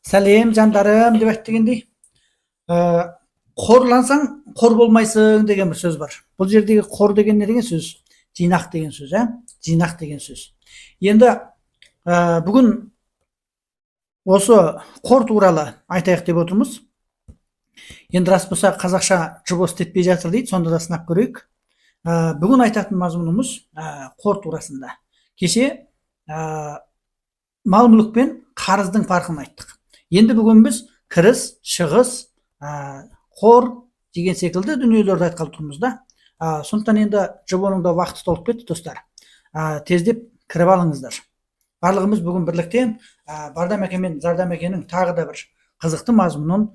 Сәлем жандарым деп айтты қорлансаң қор болмайсың деген бір сөз бар. Бұл жердегі қор деген не деген сөз? Жинақ деген сөз, жинақ деген сөз. Енді бүгін осы қор туралы айтайық деп отырмыз. Енді рас болса қазақша жұбы істетпей жатыр дейді, сонда да сынап көрейік. Бүгін айтатын мазмұнымыз қор турасында. Кеше мал мүлік пен қарыздың фарқын айттық. Енді бүгін біз кіріс, шығыс, қор деген секілді дүниелерді айтқалы тұрмыз да. Сондықтан енді жұбының да уақыты толып кетті достар. Тездеп кіріп алыңыздар. Барлығымыз бүгін бірліктен Бардам әке мен Зардам әкенің тағы да бір қызықты мазмұнын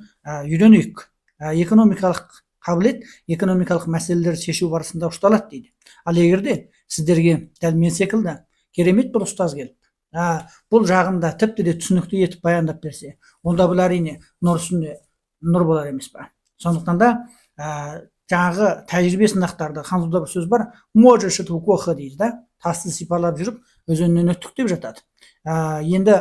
үйренейік. Экономикалық қабілет экономикалық мәселелерді шешу барысында ұшталады дейді. Ал егерде сіздерге дәл мен секілді керемет бір ұстаз келіп, бұл жағында тіпті де түсінікті етіп баяндап берсе, онда бұл әрине нұр үстіне нұр болар емес па. Сондықтан да жаңағы тәжірибе сынақтарды ханзуда бір сөз бар, можешь эту коха дейді да, тасты сипалап жүріп өзеннен өттік деп жатады. Енді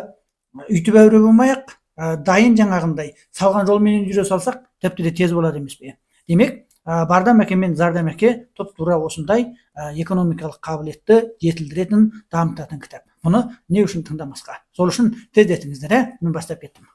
үйтіп әуре болмайық, дайын жаңағындай салған жолменен жүре салсақ тіпті де тез болады емес пе. Демек Бардам әке мен Зардам әке тура осындай экономикалық қабілетті жетілдіретін, дамытатын кітап. Бұны не үшін тыңдамасқа? Сол үшін тездетіңіздер, мен бастап кеттім.